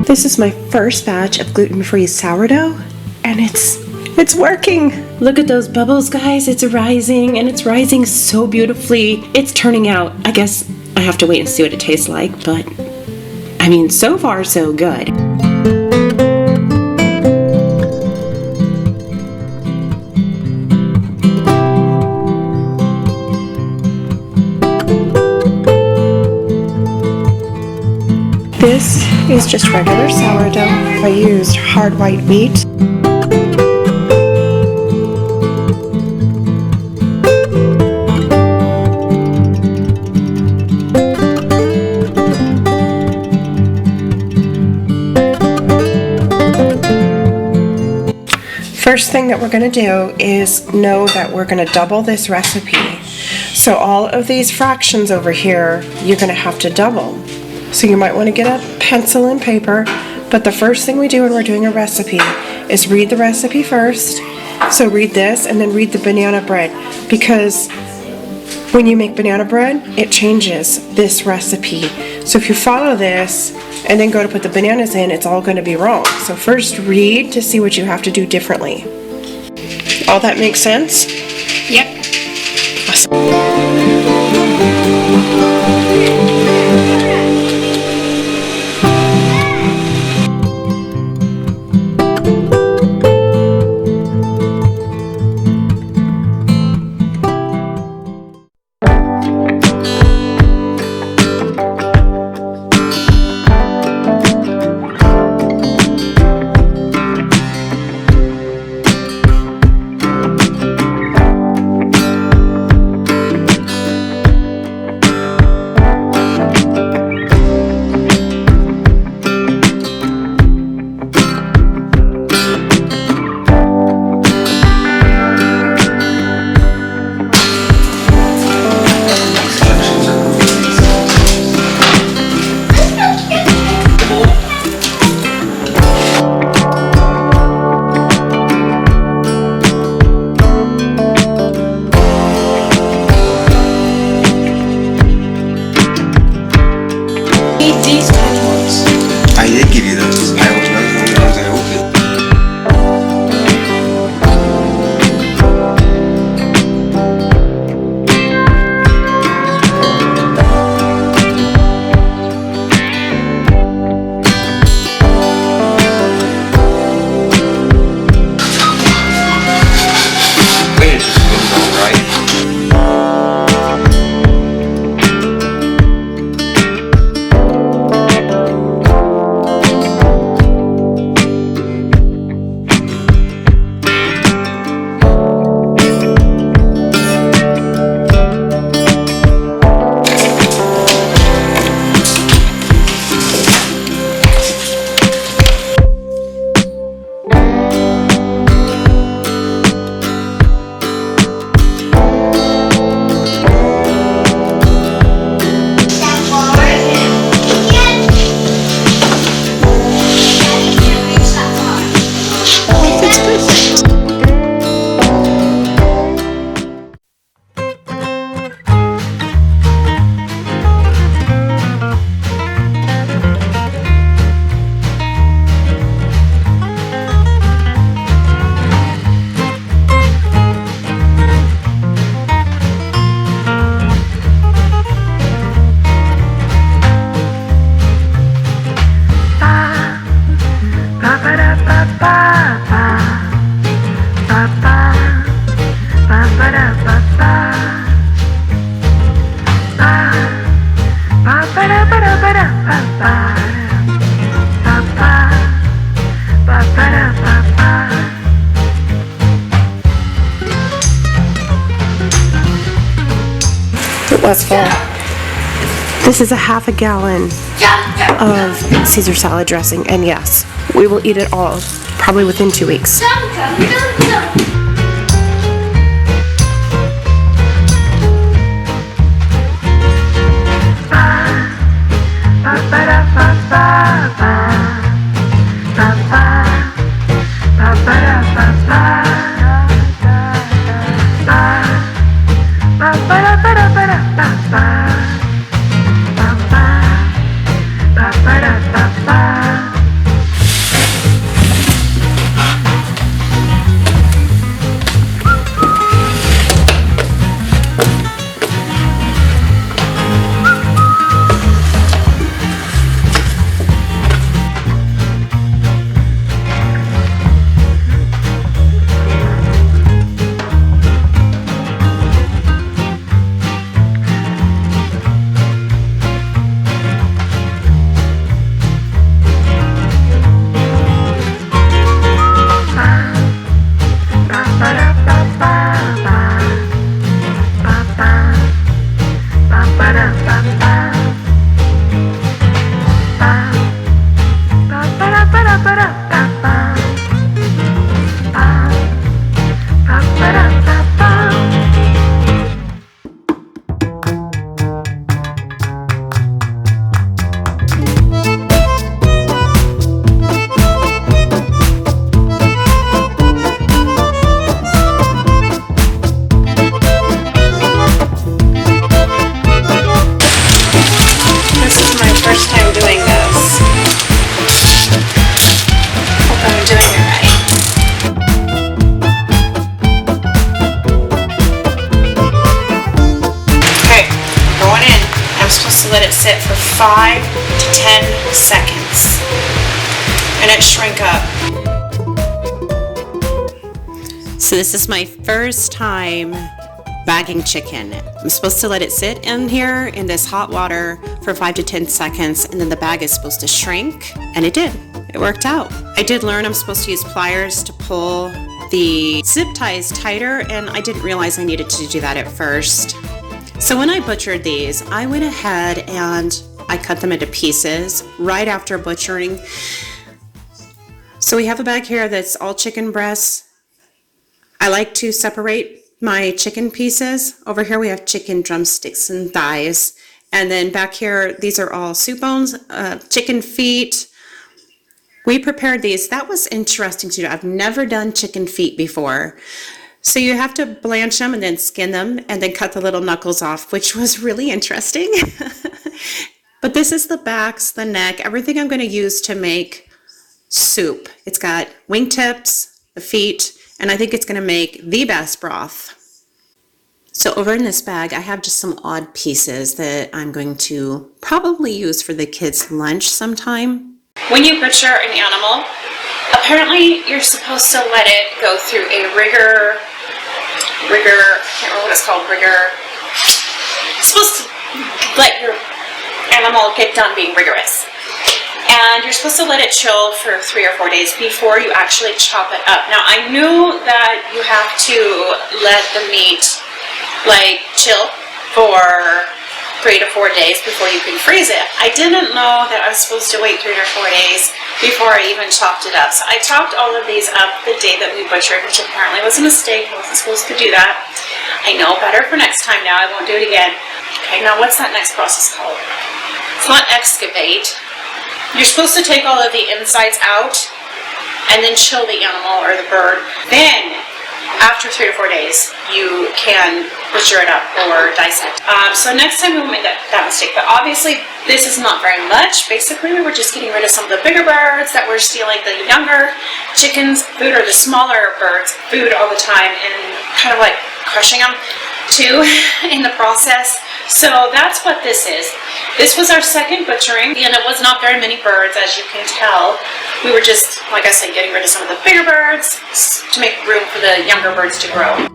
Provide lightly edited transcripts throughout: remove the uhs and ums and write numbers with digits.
This is my first batch of gluten-free sourdough, and it's working. Look at those bubbles, guys. It's rising, and it's rising so beautifully. It's turning out. I guess I have to wait and see what it tastes like, but I mean, so far so good. This is just regular sourdough. I used hard white wheat. First thing that we're going to do is know that we're going to double this recipe. So all of these fractions over here, you're going to have to double. So you might want to get a pencil and paper, but the first thing we do when we're doing a recipe is read the recipe first. So read this and then read the banana bread, because when you make banana bread, it changes this recipe. So if you follow this and then go to put the bananas in, it's all going to be wrong. So first read to see what you have to do differently. All that makes sense? Yep. Awesome. I did give you those. I opened those when the ones I opened. Wait, it's just gonna go right. It was full. This is a half a gallon of Caesar salad dressing, and yes, we will eat it all, probably within 2 weeks. 5 to 10 seconds. And it shrink up. So this is my first time bagging chicken. I'm supposed to let it sit in here in this hot water for 5 to 10 seconds, and then the bag is supposed to shrink, and it did. It worked out. I did learn I'm supposed to use pliers to pull the zip ties tighter, and I didn't realize I needed to do that at first. So when I butchered these, I went ahead and I cut them into pieces right after butchering. So we have a bag here that's all chicken breasts. I like to separate my chicken pieces. Over here we have chicken drumsticks and thighs. And then back here, these are all soup bones, chicken feet. We prepared these. That was interesting to do. I've never done chicken feet before. So you have to blanch them and then skin them and then cut the little knuckles off, which was really interesting. But this is the backs, the neck, everything I'm going to use to make soup. It's got wingtips, the feet, and I think it's going to make the best broth. So over in this bag, I have just some odd pieces that I'm going to probably use for the kids' lunch sometime. When you butcher an animal, apparently you're supposed to let it go through a rigor, I can't remember what it's called, rigor. You're supposed to let your animal get done being rigorous. And you're supposed to let it chill for 3 or 4 days before you actually chop it up. Now, I knew that you have to let the meat chill for 3 to 4 days before you can freeze it. I didn't know that I was supposed to wait 3 or 4 days before I even chopped it up. So I chopped all of these up the day that we butchered, which apparently was a mistake. I wasn't supposed to do that. I know better for next time now. I won't do it again. Okay, now what's that next process called? It's not excavate. You're supposed to take all of the insides out and then chill the animal or the bird. Then, after 3 or 4 days, you can butcher it up or dissect. So next time we won't make that mistake. But obviously, this is not very much. Basically, we were just getting rid of some of the bigger birds that were stealing the younger chickens' food, or the smaller birds' food all the time, and kind of like crushing them too in the process. So that's what this is. This was our second butchering, and it was not very many birds, as you can tell. We were just, like I said, getting rid of some of the bigger birds to make room for the younger birds to grow.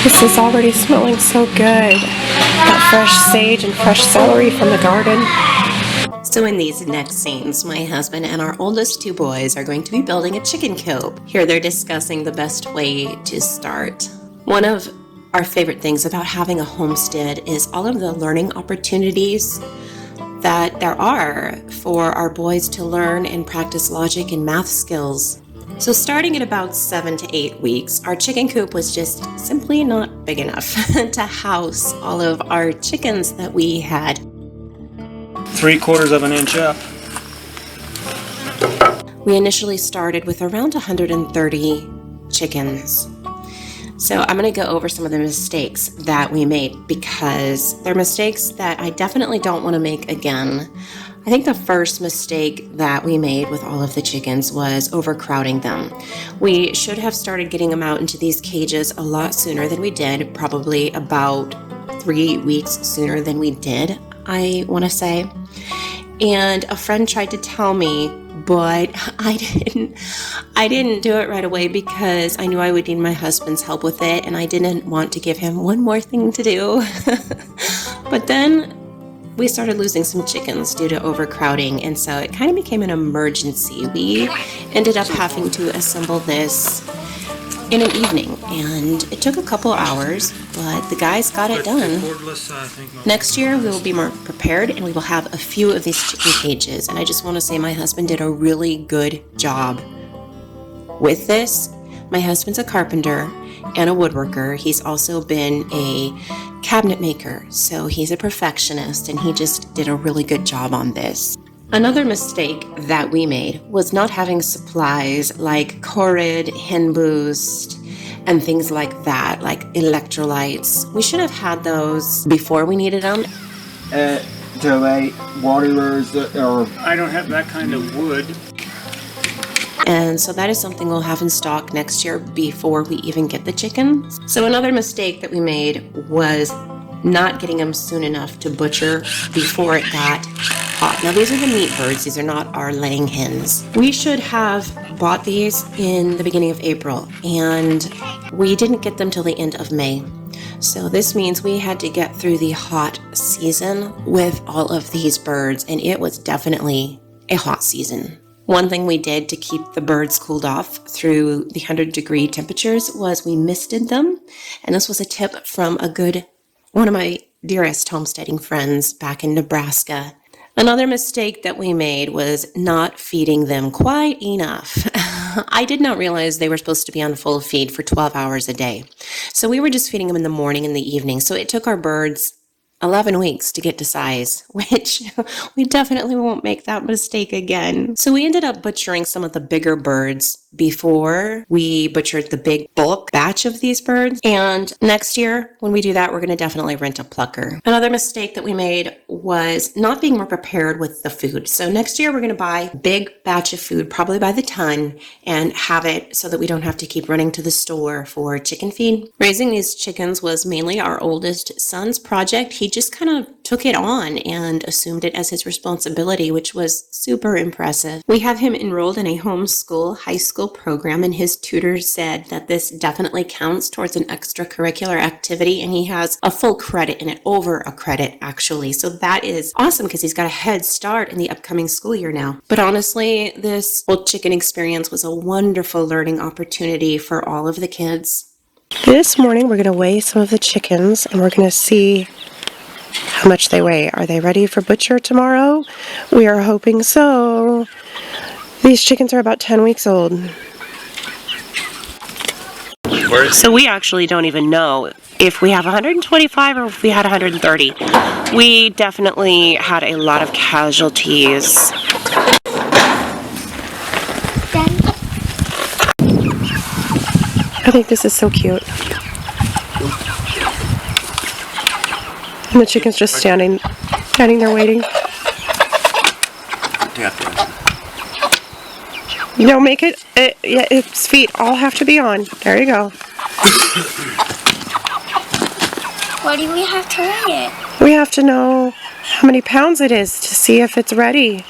This is already smelling so good. Got fresh sage and fresh celery from the garden. So in these next scenes, my husband and our oldest 2 boys are going to be building a chicken coop. Here they're discussing the best way to start. One of our favorite things about having a homestead is all of the learning opportunities that there are for our boys to learn and practice logic and math skills. So starting at about 7 to 8 weeks, our chicken coop was just simply not big enough to house all of our chickens that we had. 3/4 of an inch up. We initially started with around 130 chickens. So I'm going to go over some of the mistakes that we made, because they're mistakes that I definitely don't want to make again. I think the first mistake that we made with all of the chickens was overcrowding them. We should have started getting them out into these cages a lot sooner than we did, probably about 3 weeks sooner than we did, I want to say. And a friend tried to tell me, but I didn't do it right away because I knew I would need my husband's help with it, and I didn't want to give him one more thing to do. But then we started losing some chickens due to overcrowding, and so it kind of became an emergency. We ended up having to assemble this in an evening, and it took a couple hours, but the guys got it done. Next year we will be more prepared, and we will have a few of these chicken cages, and I just want to say my husband did a really good job with this. My husband's a carpenter and a woodworker. He's also been a cabinet maker, so he's a perfectionist and he just did a really good job on this. Another mistake that we made was not having supplies like Corid, Hen Boost, and things like that, like electrolytes. We should have had those before we needed them. The way waterers or I don't have that kind of wood. And so that is something we'll have in stock next year before we even get the chickens. So another mistake that we made was not getting them soon enough to butcher before it got hot. Now these are the meat birds, these are not our laying hens. We should have bought these in the beginning of April, and we didn't get them till the end of May. So this means we had to get through the hot season with all of these birds, and it was definitely a hot season. One thing we did to keep the birds cooled off through the 100-degree temperatures was we misted them, and this was a tip from one of my dearest homesteading friends back in Nebraska. Another mistake that we made was not feeding them quite enough. I did not realize they were supposed to be on full feed for 12 hours a day. So we were just feeding them in the morning and the evening. So it took our birds 11 weeks to get to size, which we definitely won't make that mistake again. So we ended up butchering some of the bigger birds before we butchered the big bulk batch of these birds. And next year, when we do that, we're going to definitely rent a plucker. Another mistake that we made was not being more prepared with the food. So next year, we're going to buy a big batch of food, probably by the ton, and have it so that we don't have to keep running to the store for chicken feed. Raising these chickens was mainly our oldest son's project. He just kind of took it on and assumed it as his responsibility, which was super impressive. We have him enrolled in a homeschool high school program, and his tutor said that this definitely counts towards an extracurricular activity, and he has a full credit in it, over a credit actually. So that is awesome because he's got a head start in the upcoming school year now. But honestly, this whole chicken experience was a wonderful learning opportunity for all of the kids. This morning we're going to weigh some of the chickens and we're going to see how much they weigh. Are they ready for butcher tomorrow? We are hoping so. These chickens are about 10 weeks old. So we actually don't even know if we have 125 or if we had 130. We definitely had a lot of casualties. I think this is so cute. And the chicken's just standing there waiting. You know, make it, yeah, its feet all have to be on. There you go. Why do we have to weigh it? We have to know how many pounds it is to see if it's ready.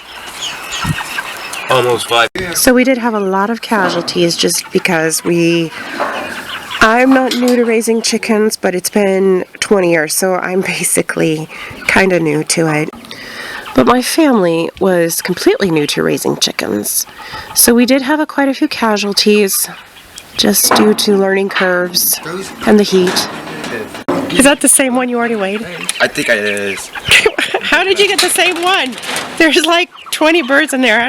almost 5. So we did have a lot of casualties just because I'm not new to raising chickens, but it's been 20 years, so I'm basically kind of new to it. But my family was completely new to raising chickens. So we did have quite a few casualties just due to learning curves and the heat. Is that the same one you already weighed? I think it is. How did you get the same one? There's like 20 birds in there.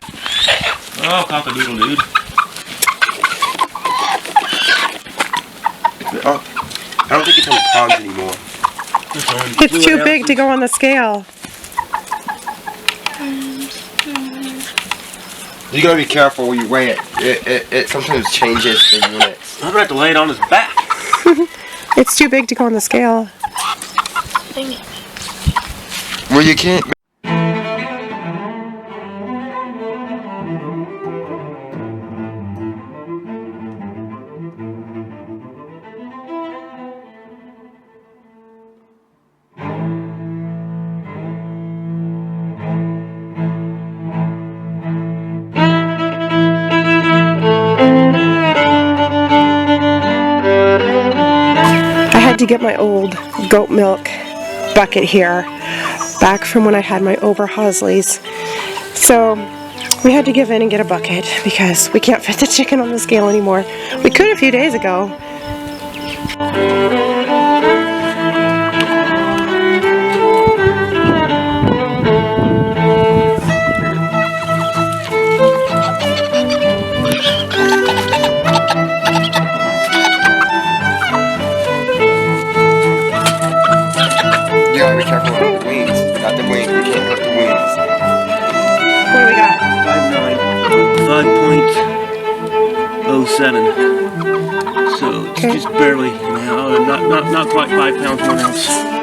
Oh, cock-a-doodle dude. Oh, I don't think it's on pounds anymore. It's too big to go on the scale. You gotta be careful when you weigh it. It sometimes changes the units. I'm gonna have to lay it on his back. It's too big to go on the scale. Well, you can't. To get my old goat milk bucket here back from when I had my Oberhasleys. So we had to give in and get a bucket because we can't fit the chicken on the scale anymore. We could a few days ago. 4.7. So it's Okay. just barely, not quite 5 pounds, 1 ounce.